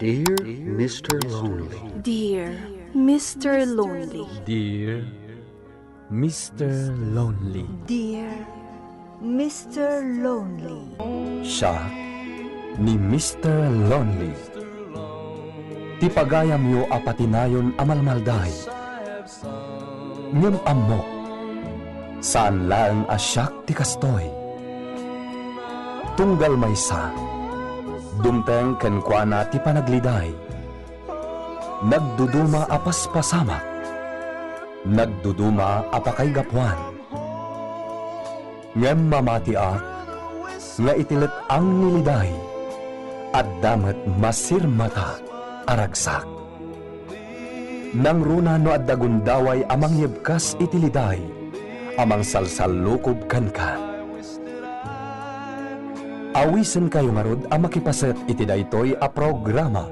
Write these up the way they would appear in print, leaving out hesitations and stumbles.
Dear Mr. Lonely. Dear Mr. Lonely. Dear Mr. Lonely. Dear Mr. Lonely. Siya ni Mr. Lonely. Ti pagayam yo apatinayon amalmalday. Ngem amok, saan lang asyak ti kastoy. Tunggal maysa, dumteng kenkwana ti panagliday. Nagduduma apas pasamak, nagduduma apakay gapuan. Ngem mamatiak, nga itilet ang niliday, at damet masirmata aragsak. Nang runa no at dagundaway amang yebkas itiliday, amang salsalukob kanka. Awisen kayo nga rod ang makipaset iti daytoy a programa.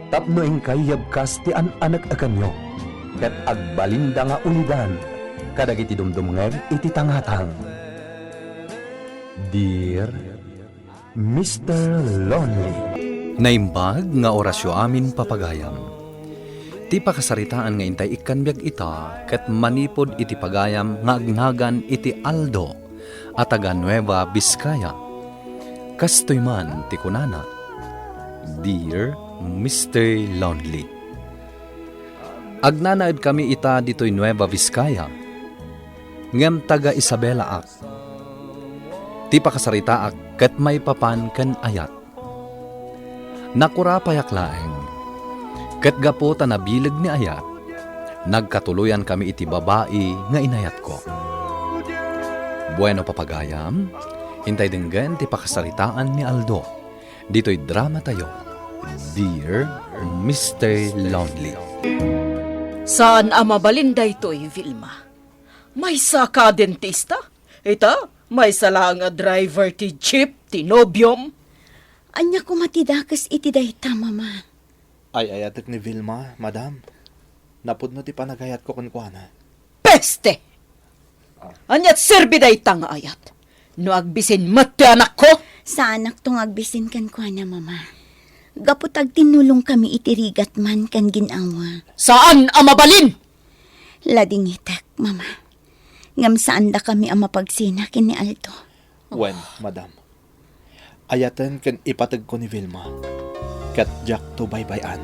Tapno kay yebkas ti an-anak akanyo, ket agbalinda nga ulidan, kadag iti dumdumngeg iti tangatang. Dear Mr. Lonely. Naimbag nga orasyo amin papagayam. Ti pakasaritaan nga intay ikanbiag ita ket manipod iti pagayam nga agnagan iti Aldo at taga Nueva Vizcaya. Kastoy man ti kunana, Dear Mr. Lonely. Agnanaid kami ita ditoy Nueva Vizcaya. Ngem taga Isabela ak. Ti pakasarita ak ket may papan ken ayat. Nakurapayak laeng, ket gapo ta nabileg ni ayat, nagkatuluyan kami iti babae nga inayat ko. Bueno papagayam, hintay dinggen ti pakasaritaan ni Aldo. Dito'y drama tayo, Dear Mr. Lonely. Saan amabalin daytoy, Vilma? May saka dentista? Ita, may sala nga driver ti jeep, ti nobyom. Anya ko matidakas iti dayta, mama. Ay ayatek ni Vilma, madam. Napudno ti panagayat ko kunkwana. Peste! Anyat serbi dayta nga ayat. No agbisin mati anak ko. Sa anak tong agbisin kan kwa na, mama. Gaputag tinulong kami itirigat man kan ginawa. Saan amabalin? Lading itek, mama. Ngam saan da kami ang mapagsina kini Aldo. When, madam. Ayaten ken ipatag ko ni Vilma. Kat Jack to baybayan.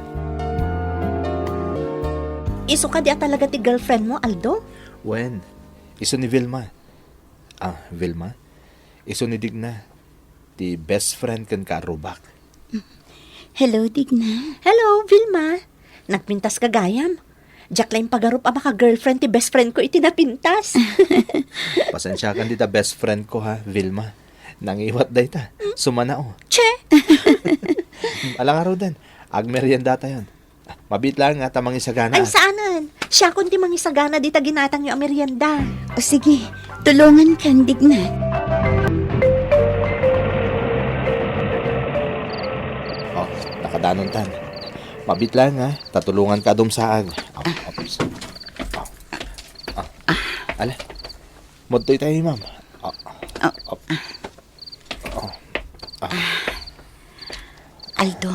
Iso ka di talaga ti girlfriend mo, Aldo? When? Iso ni Vilma. Vilma? Iso ni Digna. Ti best friend ken karubak. Hello, Digna. Hello, Vilma. Nagpintas ka gayam. Jack lang pagarup ang maka-girlfriend ti best friend ko iti napintas. Pasensya kan dita best friend ko ha, Vilma. Nangiwat day ta. Sumanao. Che! Alang araw din. Agmerienda tayon. Mabit lang nga tamang isagana. Ay, saanan? Siya kundi mangisagana dita ginatang yung merienda. O sige, tulungan kan, Digna. Nakadanon tan. Mabit lang ha. Tatulungan ka dumsaag. Ala. Modtoy tayo, ma'am. Aldo,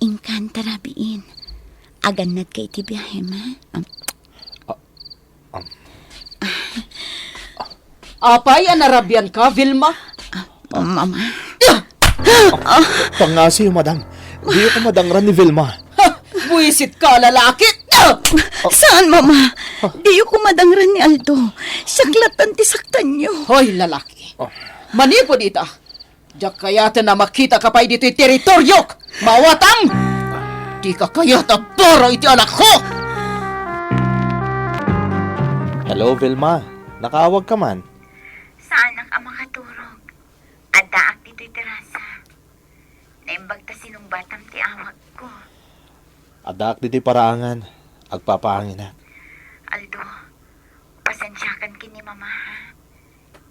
inkanta rabiin. Aganad kay iti biyahe, ma. Apay anarabian ka, Vilma? Mama. Pangasi, madam. Di ko madangran ni Vilma. Buisit ka, lalaki! Saan, mama? Di ko madangran ni Aldo. Saklatan ti saktan nyo. Hoy, lalaki. Manipod ita. Diyak kayata na makita ka pa dito'y teritoryok. Mawatang! Di ka kayata para iti anak ko! Hello, Vilma. Nakaawag ka man. Saan ang makaturog? Adaak dito'y terasa. Naimbag ta sinong batang ti awag ko. Adak diti paraangan. Agpapahangin na. Aldo, pasensyakan kini mama ha.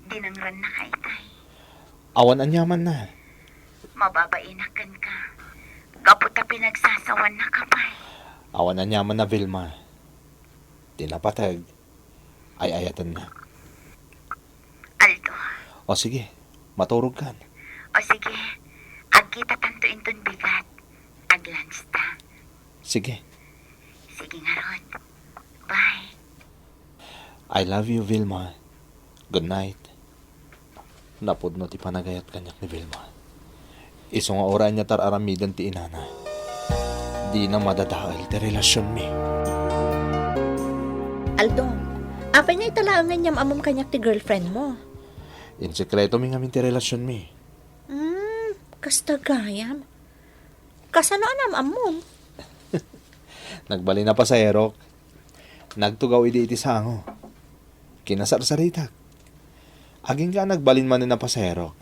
Dinangran na ka itay. Awan anyaman na. Mababainakan ka. Gaputa pinagsasawan na kapay. Awan anyaman na, Vilma. Tinapatag. Ay ayatan na. Aldo, O sige, maturog kan. o sige, agkita tanto inton bigat. mag-lunch ta. Sige. Sige nga Rod. Bye. I love you, Vilma. Good night. Napod no ti panagayat kanyak ni Vilma. Iso nga oran niya tar aramidan ti inana. Di na madadaal ti relasyon mi. Aldo, apay nga italangan niyam amom kanyak ti girlfriend mo. In sekreto mi ngamin ti relasyon mi. Kasta gayam. Kasano anam amom? Nagbali na pa sa erok. Nagtugaw iti sango. Kinasarsaritak. Aging ka nagbalin man na pa sa erok.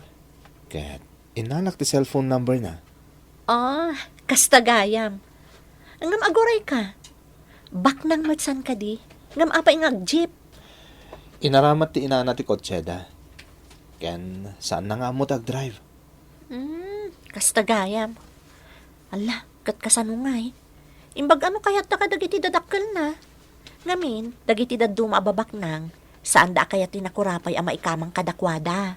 Ket inanak ti cellphone number na. Kasta gayam. Ngam agoray ka. Bak nang matsan ka di. Ngam apay ngag jeep. Inaramat ti inana ti kotseda. Ken saan na nga mo tag-drive? Kasta gayam. Ala, kat kasanungay. Imbag ano kayat na kadagiti dadakkel na. Ngamin, dagiti daduma ababak nang, saan da kayat tinakurapay ama ikamang kadakwada.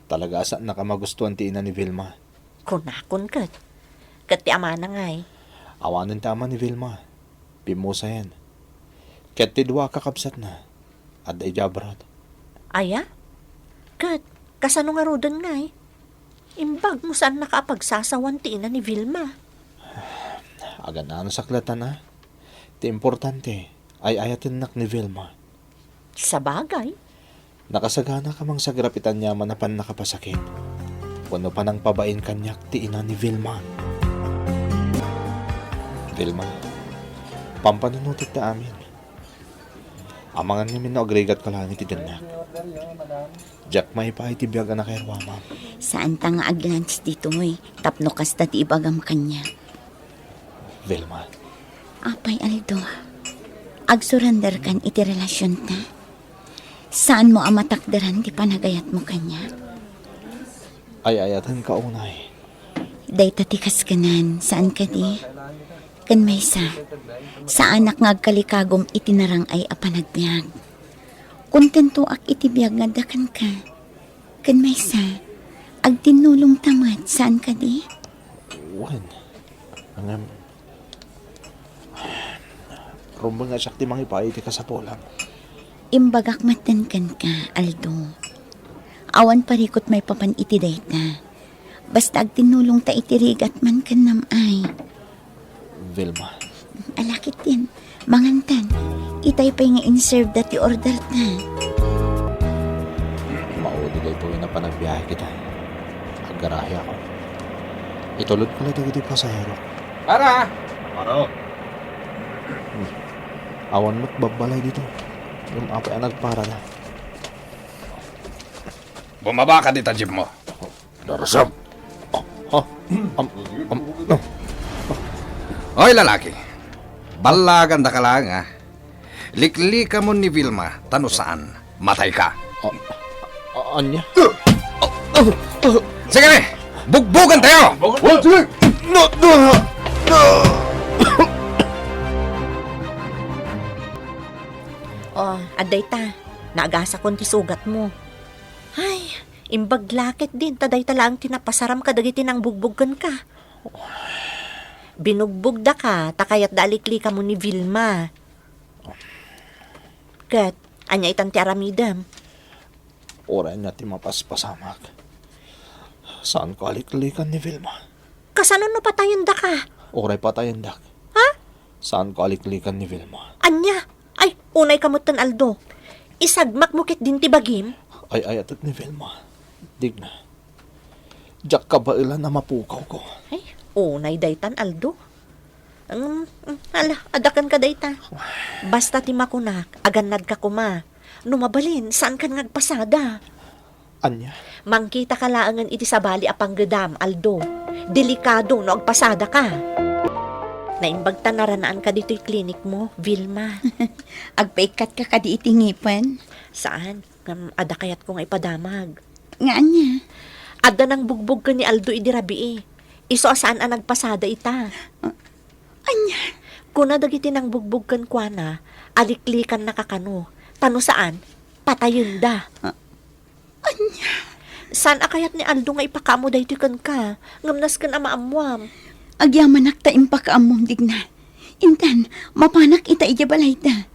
Talaga saan nakamagustuhan ti ina ni Vilma. Kunakon kat. Kat ti ama na ngay. Awanan ti ama ni Vilma. Pimusa yan. Ket ti dua kakabsat na. At ay jabrod. Aya? Kat, kasano nga rodan ngay? Imbag mo saan nakapagsasawan ti ina ni Vilma. Aga na ano saklatan na. Ti importante ay ayatin nak ni Vilma. Sa bagay. Nakasagana ka mang sagrapitan niya manapan nakapasakit. Kuno pa nang pabain kanyak ti ina ni Vilma. Vilma, pampanunutit na amin. Amangan namin na agregat ka lang iti dinak. Jack may pa iti biyaga na kay Rwama. Saan ta nga aglunch dito tapno kasta ti ibagam kanya. Vilma, Apay Aldo, agsurrender kan iti relasyon ta. Saan mo amatakdaran ti panagayat mo kanya? ay ayatan ka unay. Day tatikas kanan, saan ka di? Kan may sa anak nga agkalikagom itinarang ay apanagbiag. Kontento ak itibiyag nga dakan ka. Kan may agtinulong tamat, saan ka di? Wan. Angam. Rumbang nga sakti mangipay iti ka sa polang. Imbagak matankan ka, Aldo. Awan parikot may papan iti dayta. Basta agtinulong ta itirigat man kan namay. Vilma, Alakit din, mangantan. Itay pa nga in-serve dati order ta. maudi day tuwin na panagbiyahe kita. Aggarahe ako. Itulod ko lang iti pasahero. Para! Awan mo't babalay dito. Yung apay ang nagpara na. Bumaba ka dito, jeep mo. Darasam! Hoy, lalaki. Balagan da ka lang, ha? Liklika mo ni Vilma, tano saan? Matay ka. Anya? Sige, bugbugan tayo! Aday ta. Naagasa kon ti sugat mo. Ay, imbag lakit din. Taday talaang tinapasaram ka dagiti nang bugbugan ka. Binugbog da ka, takayat dalikli ka mo ni Vilma. Kat, anya itan ti aramidam. Oray na ti mapaspasamak. Saan ko aliklikan ni Vilma? Kasano no patayon da ka? Oray patayin dak. Ha? Saan ko aliklikan ni Vilma? Anya? Ay, unay kamutan Aldo. Isagmak mo kit din ti bagim. Ay ayatot ni Vilma. Dig na. Diyak ka ba ilan na mapukaw ko? Ay, unay daytan Aldo. Adakan ka dayta. Basta ti makunak, aganad ka kuma. Numabalin, saan ka nagpasada? Anya? Mangkita ka laangan iti sabali apang gedam, Aldo. Delikado no agpasada ka. Naimbag tanaranaan ka dito'y klinik mo, Vilma. Agpaikat ka kadi itingipan. Saan? Ada kayat kong ipadamag. Nga niya. Ada nang bugbog ka ni Aldo idirabi. Iso asaan ang nagpasada ita. Anya. Kuna dagiti nang bugbog kan kwa na, aliklikan na kakano. Tano saan? Patayon da. Anya. Saan akayat ni Aldo nga ipakamo daytoy kan ka? Ngamnas kan ama amwam. Agyamanak ta impakaamom digna. Intan, mapanak ita ijabalay ta.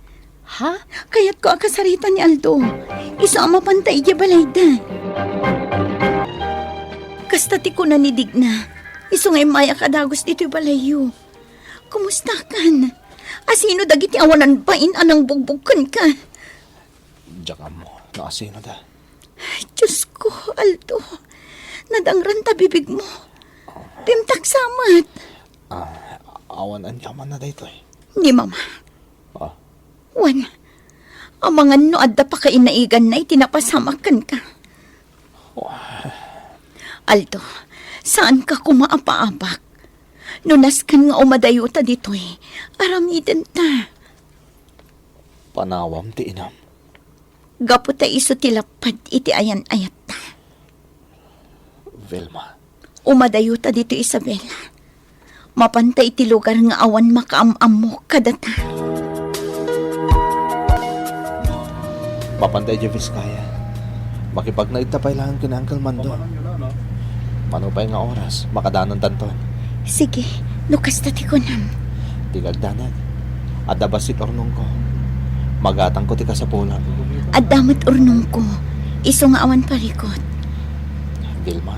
Ha? Kaya't ko akasarita ni Aldo. Iso ang mapanta ijabalay ta. Kasta ti ko na ni Digna. Iso ngay maya kadagos dito'y balayo. Kumusta kan? Asino dagiti awanan pain anang bugbugkan ka? Diyan mo, naasino da. Diyos ko, Aldo. Nadangran ta bibig mo. Timtak samat. Awan ang yaman na dito eh. Ni mama. Ah, Wan. Ang mga no adda pa kainaigan na itinapasamakan ka. Aldo, saan ka kumaapa-apak? Nunaskan nga umadayuta dito eh. Aramiden ta. panawam ti inam. Gapo ta iso tilapad iti ayan-ayat ta. Vilma, Umadayuta dito Isabela. Mapantay iti lugar nga awan makaam-am mo kadata. mapantay di Vizcaya. Makipag naitapay lang kina Uncle Mando. Manupay nga oras, makadanon tanton. Sige, nukas ta ti kunam. Tigagdanag. At dabasit ornong ko. Magatang ko ti kasapulan. At damot urnong ko. Iso nga awan parikot. Vilma,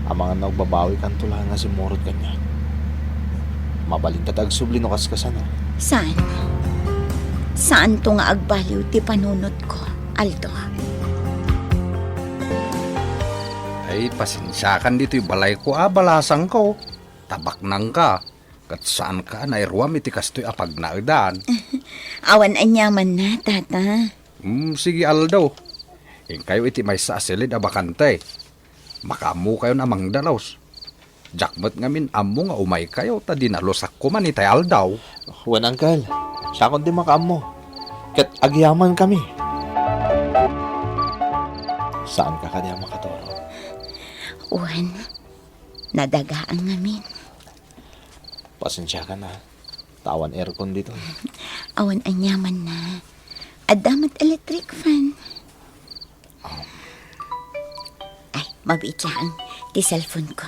ang mga nagbabawi kan tula nga si Morot kanya. Mabalintat ag subli no kaskasan. Saan? Saan to nga agbaliw ti panunot ko, Aldo? Ay, pasensyakan dito yung balay ko, balasang ko. Tabak nang ka. Kat saan ka, nairuam iti kastoy apag naagdaan. Awan anyaman na, tata. Sige, Aldo. Kayo iti may sa asilid abakante. Makamu kayo namang dalaws. Jakmat ngamin amo nga umay kayo, ta dinalusak ko man itay Aldaw. Wan Uncle, siya kundi makaam mo. Kat agyaman kami. Saan ka kanya makaturo? Uwan, nadagaan ngamin. Pasensya ka na. Tawan aircon dito. Awan anyaman na. Adamat electric fan. Ay, mabitsaan. Di cellphone ko.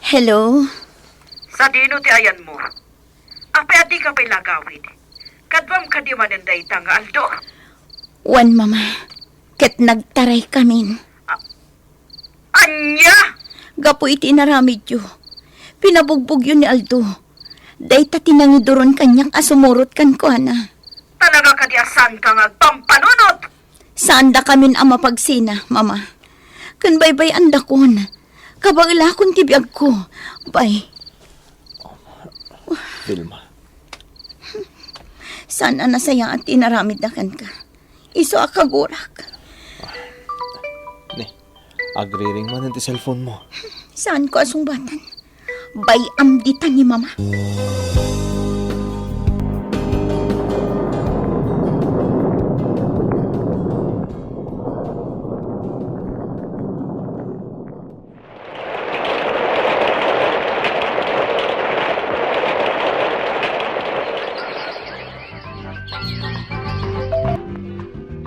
Hello? Sa dino ti ayan mo. Apay adi ka pa'y lagawid. Kadwam ka di manenday tang Aldo. Wan, mama. Ket nagtaray kamin. Anya! Gapo iti naramid yu. Pinabugbog yun ni Aldo. Day ta tinangiduron kanyang asumurot kan ko, ana. Talaga ka di asan ka nga pampanunod. Saan da kamin ang mapagsina, mama? Kan baybay anda kon. Kabagla kon tibiyag ko. Bay. Vilma, Saan na nasaya at inaramid na kan ka? Iso akagurak. ni, agriring man yung cellphone mo. Saan ko asungbatan? Bay amdita ni mama.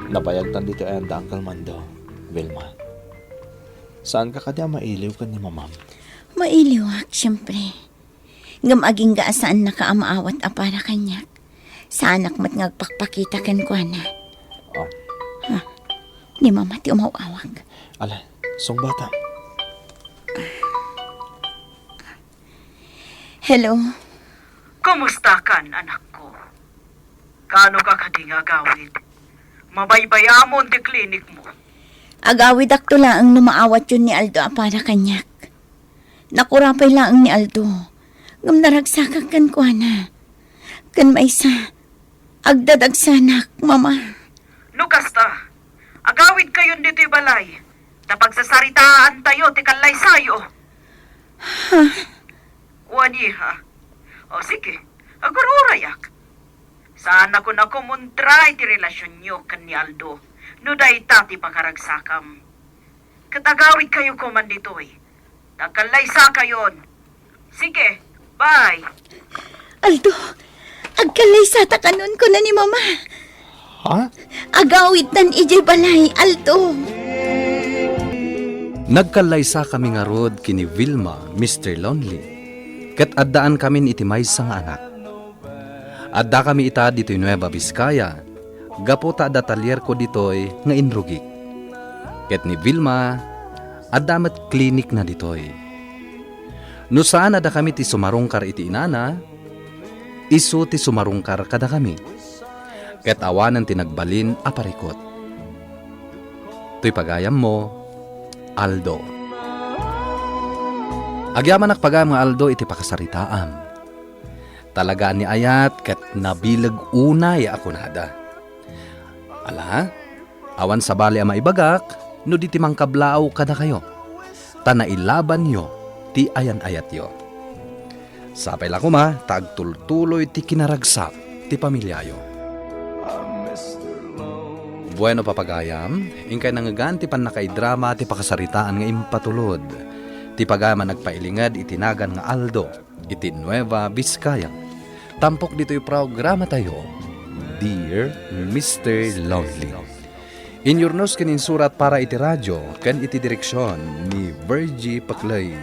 Napayagtan dito ay ang Uncle Mando. Vilma, saan ka kanya mailiw ka ni mamam? Mailiwak, siyempre. Gamaging gaasaan nakaamaawat a para kanyak. Sa anak mat ngagpakpakita kan ko na. Oh, Ni mama ti umawawag. ala, song bata. Hello? Kumusta kan, anak ko? Kano ka kading agawid? Mabaybayamon di klinik mo. Agawid akto lang numaawat yun ni Aldo a para kanyak. Nakurapay lang ni Aldo. Ngam naragsakak kan ko na. Kan maisa. Agdadagsanak, mama. Lukas ta, agawid kayo dito'y balay. Napagsasaritaan tayo, ti kalay sayo. Wani ha? O sige, agururayak. Saan ako na kumuntray ti relasyon nyo kan ni Aldo. No day tati pakaragsakam. Katagawid kayo ko man dito'y. Nakalay sa kayon. Sige, bye. Aldo, agkalay sa takanon ko na ni mama. Ha? Agawid tan ijay balay, Aldo. Nagkalaysa kami nga rod kini Vilma, Mr. Lonely. Ket addaan kami iti maysa nga anak. Adda kami ita dito'y Nueva Vizcaya. Gaputa da talyer ko dito'y nga inrugik. Ket ni Vilma, adda met klinik na dito'y. No saan ada kami ti sumarungkar iti inana, isu ti sumarungkar kada kami. Ket awanan ti nagbalin aparikot. To'y pagayam mo, Aldo. Agyaman nakpagam nga Aldo iti pakasaritaam. Talagaan ni ayat ket nabilag unay ako nada. Ala, awan sa bali ama ibagak, no di ti mangkablao kada kayo. Tanailaban yo, ti ayan-ayat yo. Sapay lang kuma, tagtultuloy ti kinaragsak, ti pamilyayo. Bueno papagayam, ingkay nangagan ti panakaidrama ti pakasaritaan nga impatulod. Ti pagama nagpailingad itinagan nga Aldo, iti Nueva Vizcaya. Tampok dito'y programa tayo, Dear Mr. Lonely. Inyurnos kanin surat para iti radyo, kan iti direksyon ni Virgie Paclay.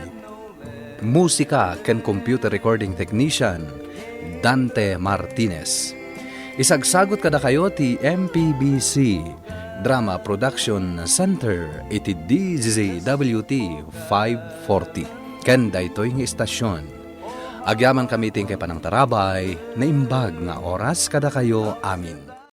Musika kan computer recording technician, Dante Martinez. Isagsagot kada kayo ti MPBC Drama Production Center iti DZWT 540 ken daytoy nga istasyon. Agyaman kami ting kay panang tarabay na imbag nga oras kada kayo amin.